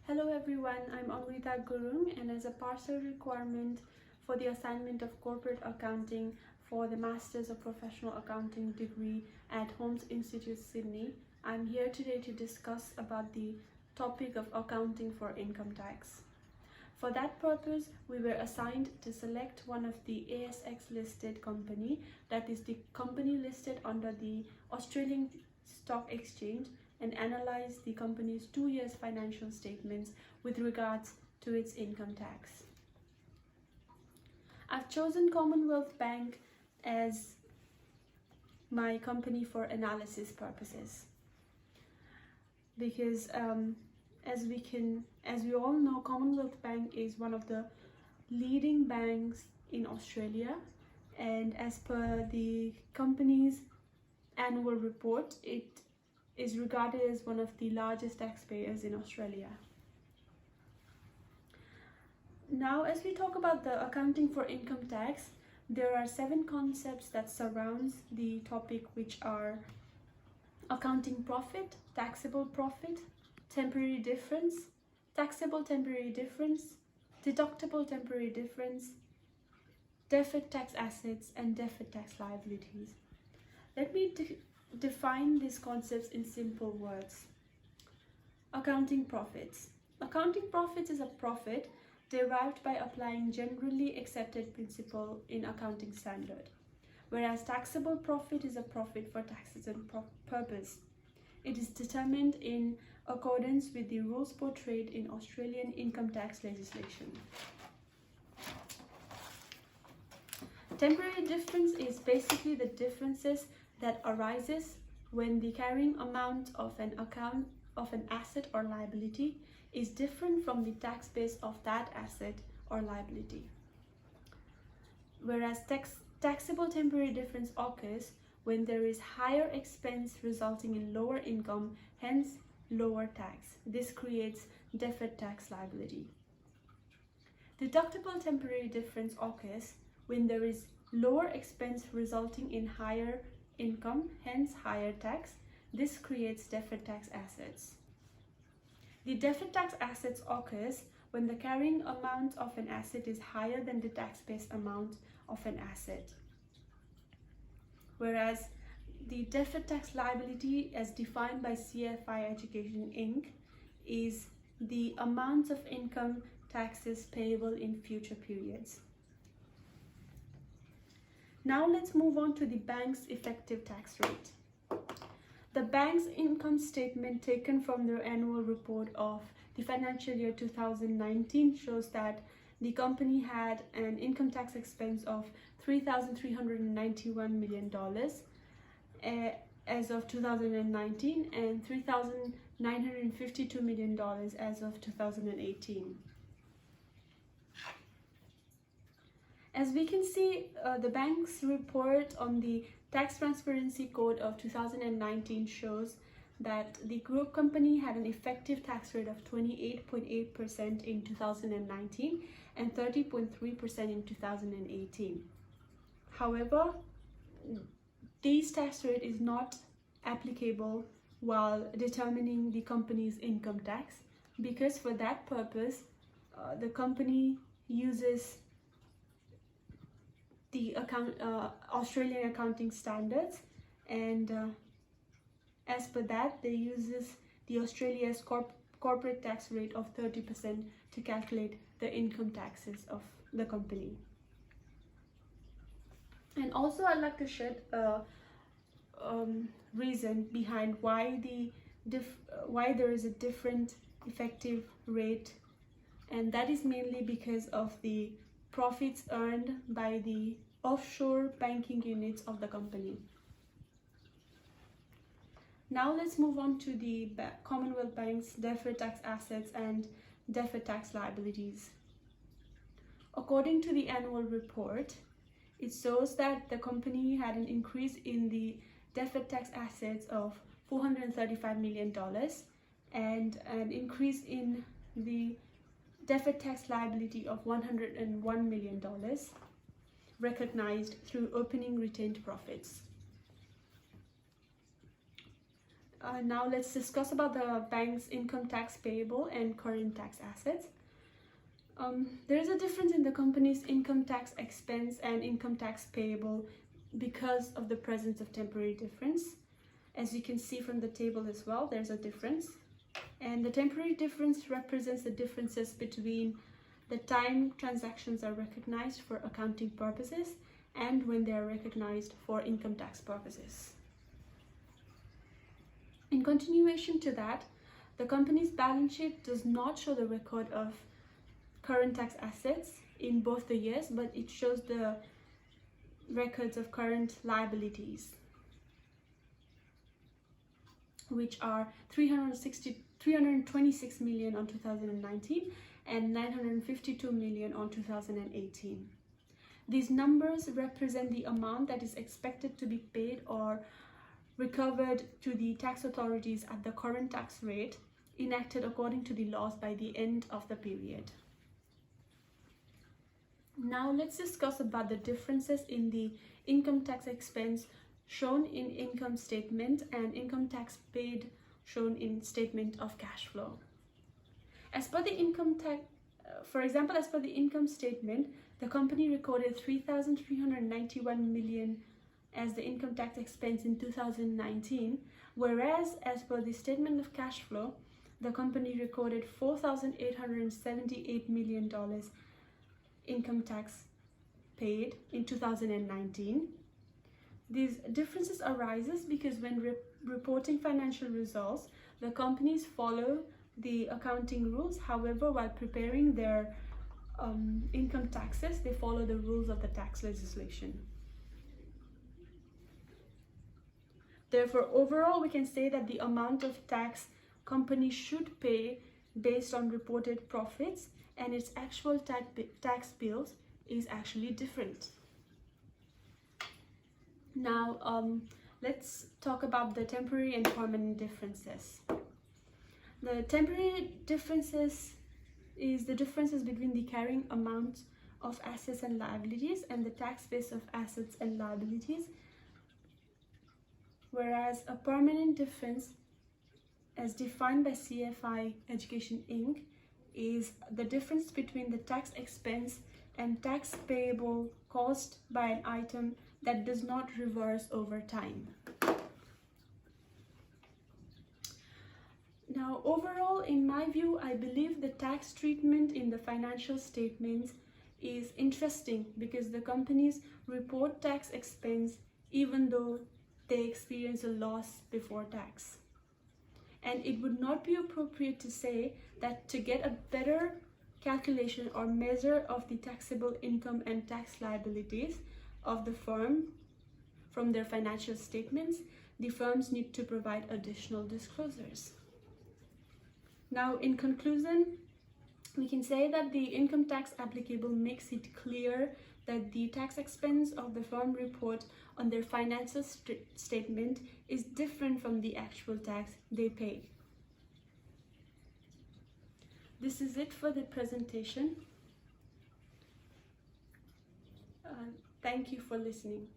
Hello everyone, I'm Amrita Gurung, and as a partial requirement for the assignment of corporate accounting for the Masters of Professional Accounting degree at Holmes Institute, Sydney, I'm here today to discuss about the topic of accounting for income tax. For that purpose, we were assigned to select one of the ASX listed company, that is the company listed under the Australian Stock Exchange, and analyze the company's 2 years financial statements with regards to its income tax. I've chosen Commonwealth Bank as my company for analysis purposes because as we all know, Commonwealth Bank is one of the leading banks in Australia, and as per the company's annual report, it is regarded as one of the largest taxpayers in Australia. Now, as we talk about the accounting for income tax, there are 7 concepts that surrounds the topic, which are accounting profit, taxable profit, temporary difference, taxable temporary difference, deductible temporary difference, deferred tax assets, and deferred tax liabilities. Let me define these concepts in simple words. Accounting profits. Accounting profits is a profit derived by applying generally accepted principle in accounting standard, whereas taxable profit is a profit for taxes and purpose. It is determined in accordance with the rules portrayed in Australian income tax legislation. Temporary difference is basically the differences that arises when the carrying amount of an asset or liability is different from the tax base of that asset or liability. Whereas taxable temporary difference occurs when there is higher expense resulting in lower income, hence lower tax. This creates deferred tax liability. Deductible temporary difference occurs when there is lower expense resulting in higher income, hence higher tax. This creates deferred tax assets. The deferred tax assets occurs when the carrying amount of an asset is higher than the tax-based amount of an asset. Whereas the deferred tax liability, as defined by CFI Education Inc., is the amount of income taxes payable in future periods. Now let's move on to the bank's effective tax rate. The bank's income statement taken from their annual report of the financial year 2019 shows that the company had an income tax expense of $3,391 million as of 2019 and $3,952 million as of 2018. As we can see, the bank's report on the Tax Transparency Code of 2019 shows that the group company had an effective tax rate of 28.8% in 2019 and 30.3% in 2018. However, this tax rate is not applicable while determining the company's income tax, because for that purpose, the company uses the Australian accounting standards, and as per that, they uses the Australia's corporate tax rate of 30% to calculate the income taxes of the company. And also, I'd like to shed a reason behind why there is a different effective rate, and that is mainly because of the profits earned by the offshore banking units of the company. Now let's move on to the Commonwealth Bank's deferred tax assets and deferred tax liabilities. According to the annual report, it shows that the company had an increase in the deferred tax assets of $435 million and an increase in the deferred tax liability of $101 million recognized through opening retained profits. Now let's discuss about the bank's income tax payable and current tax assets. There is a difference in the company's income tax expense and income tax payable because of the presence of temporary difference. As you can see from the table as well, there's a difference. And the temporary difference represents the differences between the time transactions are recognized for accounting purposes and when they are recognized for income tax purposes. In continuation to that, the company's balance sheet does not show the record of current tax assets in both the years, but it shows the records of current liabilities, which are 326 million on 2019 and 952 million on 2018. These numbers represent the amount that is expected to be paid or recovered to the tax authorities at the current tax rate enacted according to the laws by the end of the period. Now let's discuss about the differences in the income tax expense shown in income statement and income tax paid shown in statement of cash flow. As per the income tax, for example, as per the income statement, the company recorded 3,391 million as the income tax expense in 2019, whereas as per the statement of cash flow, the company recorded $4,878 million income tax paid in 2019. These differences arises because when reporting financial results, the companies follow the accounting rules. However, while preparing their income taxes, they follow the rules of the tax legislation. Therefore, overall, we can say that the amount of tax companies should pay based on reported profits and its actual tax bills is actually different. Now, let's talk about the temporary and permanent differences. The temporary differences is the differences between the carrying amount of assets and liabilities and the tax base of assets and liabilities, whereas a permanent difference, as defined by CFI Education Inc., is the difference between the tax expense and tax payable caused by an item that does not reverse over time. Now, overall, in my view, I believe the tax treatment in the financial statements is interesting because the companies report tax expense even though they experience a loss before tax. And it would not be appropriate to say that to get a better calculation or measure of the taxable income and tax liabilities of the firm from their financial statements, the firms need to provide additional disclosures. Now, in conclusion, we can say that the income tax applicable makes it clear that the tax expense of the firm report on their financial statement is different from the actual tax they pay. This is it for the presentation. Thank you for listening.